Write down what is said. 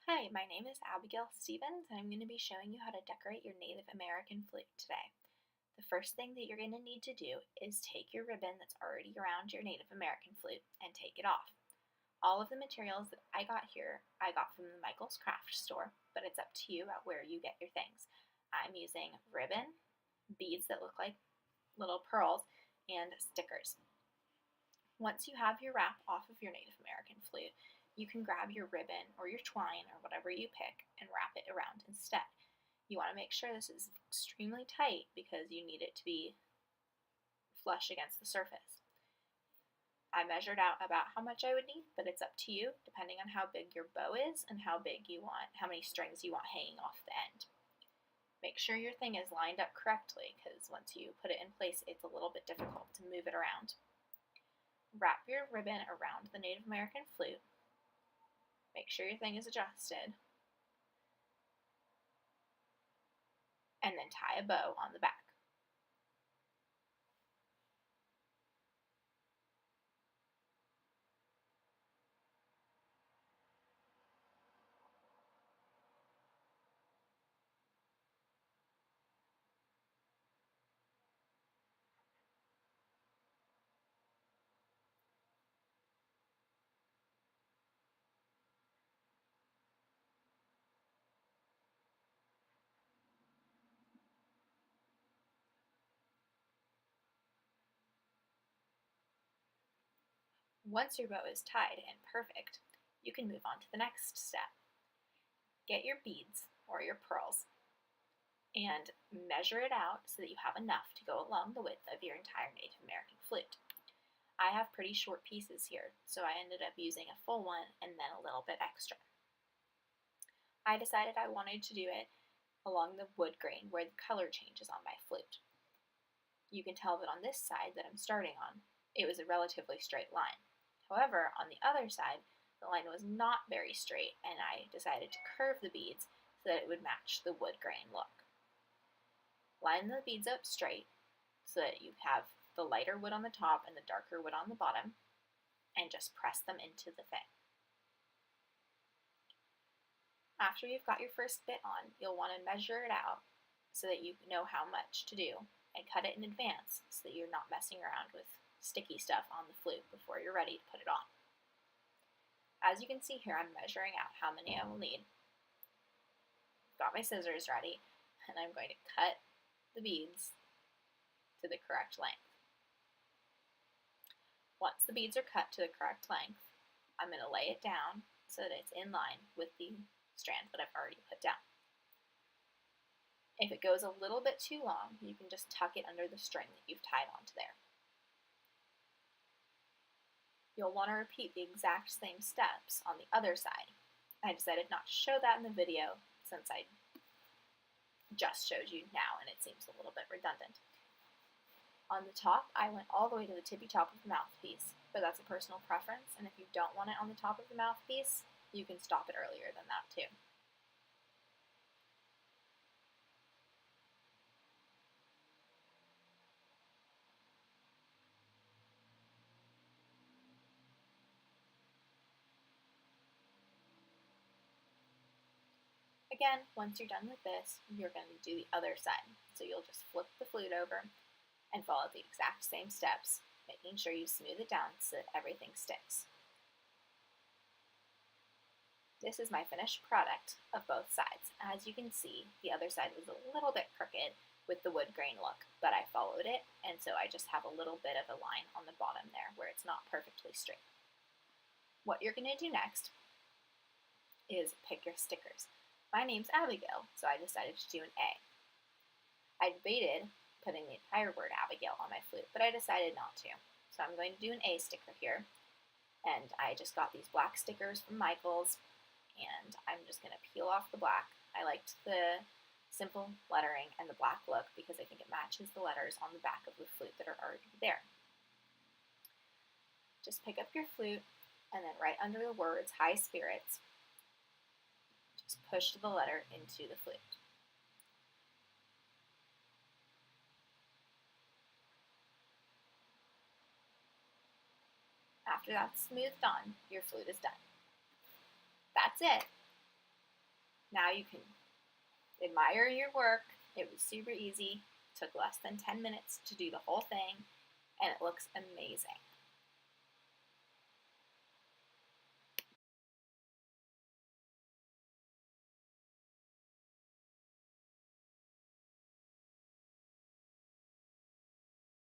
Hi, my name is Abigail Stevens, and I'm going to be showing you how to decorate your Native American flute today. The first thing that you're going to need to do is take your ribbon that's already around your Native American flute and take it off. All of the materials that I got here, I got from the Michael's Craft Store, but it's up to you about where you get your things. I'm using ribbon, beads that look like little pearls, and stickers. Once you have your wrap off of your Native American flute, you can grab your ribbon or your twine or whatever you pick and wrap it around instead. You want to make sure this is extremely tight because you need it to be flush against the surface. I measured out about how much I would need, but it's up to you depending on how big your bow is and how many strings you want hanging off the end. Make sure your thing is lined up correctly because once you put it in place, it's a little bit difficult to move it around. Wrap your ribbon around the Native American flute. Make sure your thing is adjusted. And then tie a bow on the back. Once your bow is tied and perfect, you can move on to the next step. Get your beads or your pearls and measure it out so that you have enough to go along the width of your entire Native American flute. I have pretty short pieces here, so I ended up using a full one and then a little bit extra. I decided I wanted to do it along the wood grain where the color changes on my flute. You can tell that on this side that I'm starting on, it was a relatively straight line. However, on the other side, the line was not very straight, and I decided to curve the beads so that it would match the wood grain look. Line the beads up straight so that you have the lighter wood on the top and the darker wood on the bottom, and just press them into the thing. After you've got your first bit on, you'll want to measure it out so that you know how much to do and cut it in advance so that you're not messing around with sticky stuff on the flute before you're ready to put it on. As you can see here, I'm measuring out how many I will need. I've got my scissors ready, and I'm going to cut the beads to the correct length. Once the beads are cut to the correct length, I'm going to lay it down so that it's in line with the strand that I've already put down. If it goes a little bit too long, you can just tuck it under the string that you've tied onto there. You'll want to repeat the exact same steps on the other side. I decided not to show that in the video since I just showed you now and it seems a little bit redundant. On the top, I went all the way to the tippy top of the mouthpiece, but that's a personal preference, and if you don't want it on the top of the mouthpiece, you can stop it earlier than that too. Again, once you're done with this, you're going to do the other side. So you'll just flip the flute over and follow the exact same steps, making sure you smooth it down so that everything sticks. This is my finished product of both sides. As you can see, the other side was a little bit crooked with the wood grain look, but I followed it, and so I just have a little bit of a line on the bottom there where it's not perfectly straight. What you're going to do next is pick your stickers. My name's Abigail, so I decided to do an A. I debated putting the entire word Abigail on my flute, but I decided not to. So I'm going to do an A sticker here, and I just got these black stickers from Michael's, and I'm just going to peel off the black. I liked the simple lettering and the black look because I think it matches the letters on the back of the flute that are already there. Just pick up your flute, and then right under the words High Spirits, just push the letter into the flute. After that's smoothed on, your flute is done. That's it. Now you can admire your work. It was super easy. It took less than 10 minutes to do the whole thing, and it looks amazing.